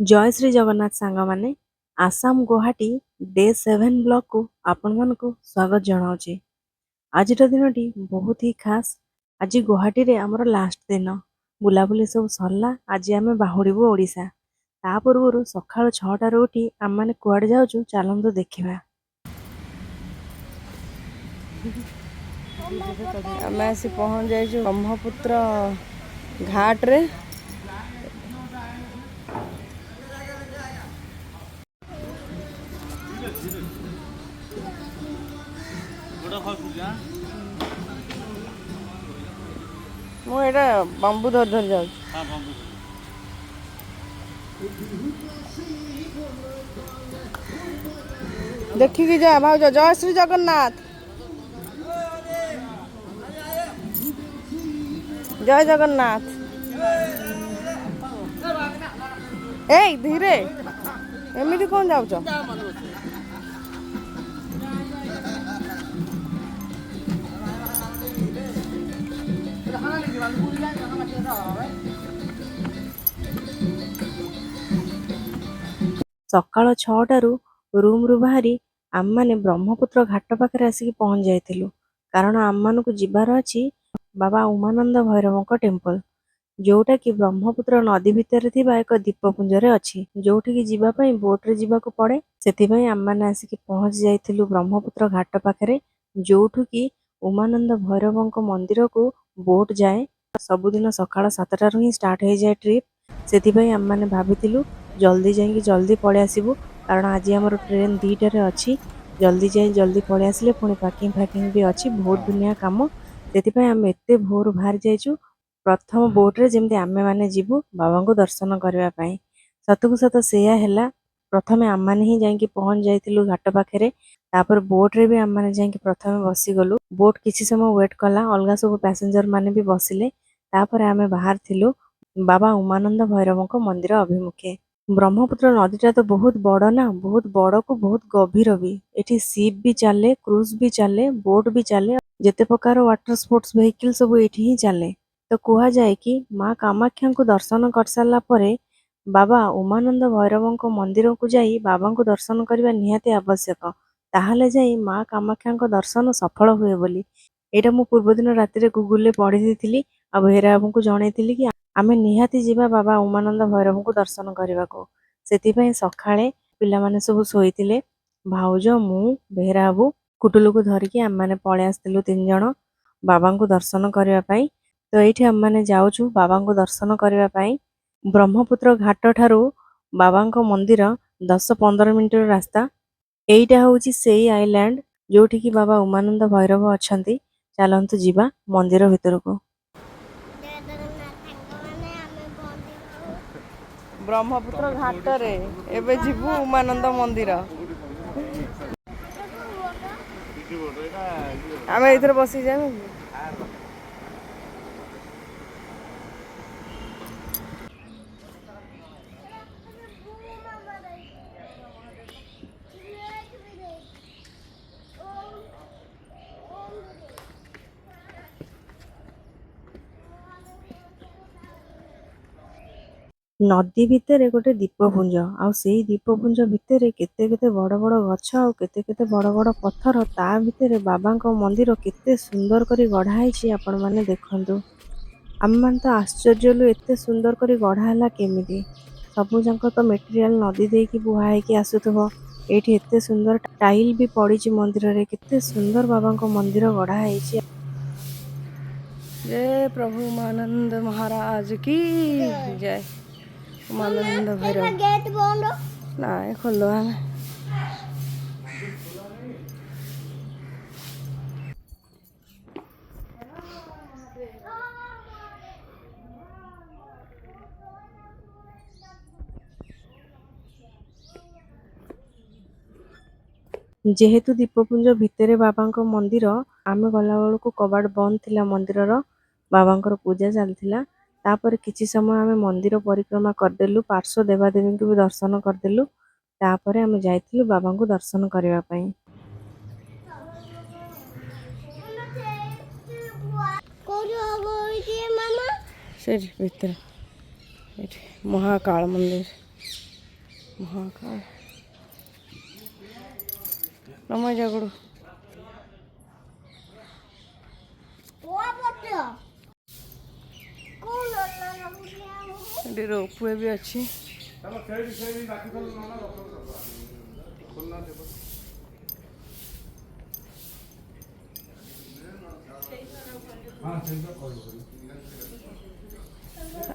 जय श्री जगन्नाथ सांग माने आसाम गुवाहाटी डे 7 ब्लॉक को आपण मानकु स्वागत जनाऊे। आज दिन टी बहुत ही खास। आज गुवाहाटी रे हमर लास्ट दिन बुलाबुली सब सरला। आज आम बाहुड़बू ओडिशा। ता पूर्व सकाल 6टार उठी आम मैंने कुआड़े जाऊँ चलतु देखा। आम आसी पहुँच जाइए ब्रह्मपुत्र घाट रे। मुझे बंबू धर धर जाऊँ। देखिकी जा भाज। जय श्री जगन्नाथ। जय जगन्नाथ। ए धीरे एमती कौन जाऊच? सकाल 6टारू रूम रु बाहरी आम मैंने ब्रह्मपुत्र घाट पाखे आसिक पहुँच जाइलु। कारण आम मान को जीवार अच्छी बाबा उमानंद भैरव टेम्पल, जोटा कि ब्रह्मपुत्र नदी भितर थिबा एक दीपपुंजरे अच्छी, जोठी की जीवा पई बोट रे जीवाकू पड़े। सेथिपई आम माने आसिक पहुँच जाइलु ब्रह्मपुत्र घाट पाखे, जोठु की उमानंद भैरव मंदिर को बोट जाए। सबुदिन सकाळ 7टारू ही स्टार्ट हो जाए ट्रिप। सेथिपई आम माने भाबिथिलु जल्दी जाइए जल्दी पळेई आसिबु, कारण आज आमर ट्रेन 2टारे अच्छी। जल्दी जाए जल्दी पळेई आसिले पुणी पैकिंग फैकिंग भी अच्छी, बहुत दुनिया काम। सेथिपई आम एते भोर बाहर जाइछु प्रथम बोट्रे जमी आमे मैंने जीवु बाबा को दर्शन करने। सतकू सत सेया है। प्रथमे आम मैंने ही जाकि पहुँच जाइलु घाट पाखे। तापर बोट्रे भी आम मैंने जाकि प्रथमे बसीगलु। बोट किसी समय वेट कला, अलग सब पैसेंजर मैंने भी बसिले। तापर आमे बाहर थिलु बाबा उमानंद भैरव मंदिर अभिमुखे। ब्रह्मपुत्र नदीटा तो बहुत बड़ ना, बहुत बड़ को बहुत गभीर भी। एठी सीप भी चले, क्रूज भी चले, बोट भी चले, जेते प्रकार वाटर स्पोर्ट्स व्हीकल सब एठी ही चले। तो कह जाए कि माँ कामाख्या को दर्शन कर सारा परे बाबा उमानंद भैरव मंदिर को जाई बाबा को दर्शन करने निहाती आवश्यक। ताहले जाई माँ कामाख्या दर्शन सफल हुए बोली। एटा मु पूर्व दिन राति गुगल पढ़ी देथिली आ भेरा बाबू को जनईली कि आमे निहाती जीवा बाबा उमानंद भैरव को दर्शन करने को। सेतिपई सखाळे पिला माने सब सोईतिले। भाउज मु भेरा बाबू कुटुलू को धरिकी आम माने पळे आस्तिलु 3 जण बाबा को दर्शन करने पाई। तो ये आम मैंने जाऊँ बाबा को दर्शन करने। ब्रह्मपुत्र घाट ठारू बाबा मंदिर 10-15 मिनट रास्ता। यहीटा हूँ से आइलैंड जोठी की बाबा उमानंद भैरव अच्छा। चलतु जीवा मंदिर भितर को। ब्रह्मपुत्र घाट रे एबे जीवु उमानंद मंदिर। आम इधर बसी जाए। नदी भितर गोटे दीपपुंज आउ से दीपपुंज भितर केते केते बड़ बड़ गछ आउ केते केते बड़ बड़ पत्थर। ता भितर बाबा मंदिर केते सुंदर करी गढ़ाई आपण माने देखंतु। आम मान तो आश्चर्य एते सुंदर करी गढ़ाला केमिति। सबु जाक तो मेटेरियल नदी देकी बुहा की आसुथबो। एठी एते सुंदर टाइल भी पड़ी मंदिर रे। केते सुंदर बाबा मंदिर गढ़ाई। जय प्रभु उमानंद महाराज की जय। उमानंद भैरव गेट बंद ना खोल दो। हमें जेहेतु दीपपुंज भितर बाबा मंदिर आमे गला बेलू कबाट बंद थिला मंदिर बाबा पूजा चलता। तापर किछि समय आमे मंदिर परिक्रमा करदेलु, पार्श्व देवादेवी को भी दर्शन करदेलु। तापर आमे जाइथिलु बाबा को दर्शन करबा पई। से भीतर महाकाल मंदिर। महाकाल नम जागड़ू ଏଠି ରୋପୱେ ବି ଅଛି।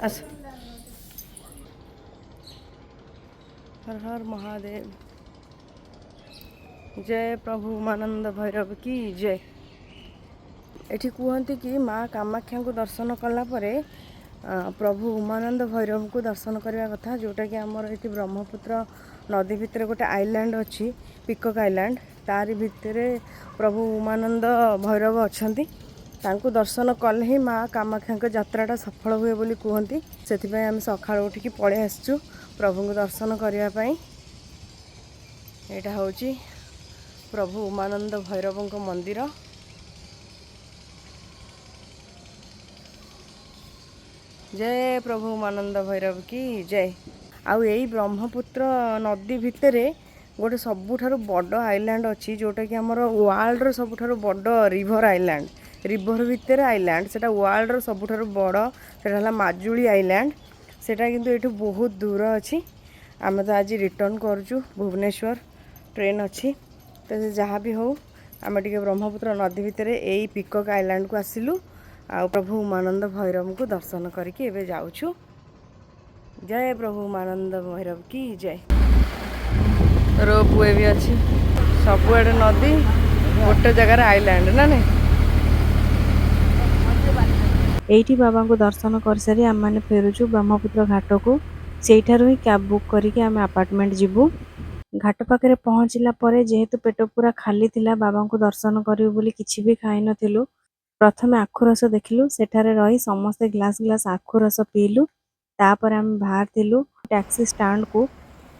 ଆସ हर हर महादेव जय प्रभु उमानंद भैरव की जय। एठी कहते कि माँ कामाख्या को दर्शन कला परे प्रभु उमानंद भैरव को दर्शन करने कथा जोटा कि आमर ये ब्रह्मपुत्र नदी भितर गोटे आइलैंड अच्छी पिकक आइलैंड तारी भितर प्रभु उमानंद भैरव अच्छा तांको दर्शन कले ही माँ कामाख्या यात्राटा सफल हुए बोली कहती से आम सका उठिकी पलि आसचु प्रभु को दर्शन करने। यहाँ हूँ प्रभु उमानंद भैरव मंदिर। जय प्रभु उमानंद भैरव की जय। आउ यही ब्रह्मपुत्र नदी भितर गोटे सबुठारु बड़ आइलैंड अच्छी जोटा कि आमर वर्ल्ड सबुठारु बड़ रिवर आइलैंड रिवर भितर आइलैंड सेटा वर्ल्ड सबुठारु बड़ सेटा माजुली आइलैंड सेटा किंतु एठू बहुत दूर अच्छी। आम तो आज रिटर्न करूँ भुवनेश्वर ट्रेन अच्छी तो जहाँ भी हो आम टे ब्रह्मपुत्र नदी भितर यही पिकक आइलैंड को आसिलु आ प्रभु उमानंद भैरव को दर्शन करके एबे जाऊछु। जय प्रभु उमानंद भैरव की जय। रोपवे भी अच्छी सबुआड़े नदी गोटे जगार आइलैंड ना नहीं। एठी बाबा को दर्शन कर सारी आम मैंने फेरुचु ब्रह्मपुत्र घाट को सेठारु ही कैब बुक करके आम अपार्टमेंट जीवु। घाट पाखे पहुँचला परे जेहेतु पेट पूरा खाली थिला बाबा को दर्शन करिवु बोली किछि भी खाई नथिलु। प्रथमे आखु रस देखिलु सेठारे रही समस्ते ग्लास ग्लास आखु रस पीलु तापर आम बाहर थिलु टैक्सी स्टैंड को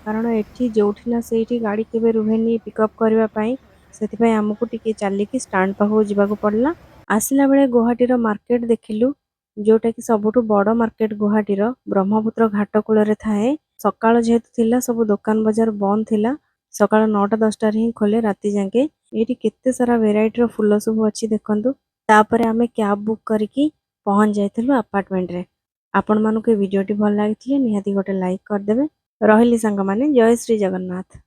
कारण एठी जोठी ना सेठी गाड़ी केबे रुहेनी पिकअप करबा पई सेति पई हमकु टिके चालिकी स्टैंड पाखु जिबाकु पड़ला। आसिला बेले गुवाहाटीर मार्केट देखिलु जोटा कि सबुठु बड़ मार्केट गुवाहाटीर ब्रह्मपुत्र घाट कूल थाए। सकाळ जेहेतु थिला सब दुकान बाजार बंद थिला सकाळ 9टा 10टा रे ही खोले राति जाके। एठी केते सारा वेराइटीर फुल सब अछि देखंतु। तापरे आमे कैब बुक करके पहुंच जाइथिलु अपार्टमेंट रे। आपण मानको वीडियोटी भल लागिथिले निहाती गोटे लाइक कर देबे। रहिली संग माने जय श्री जगन्नाथ।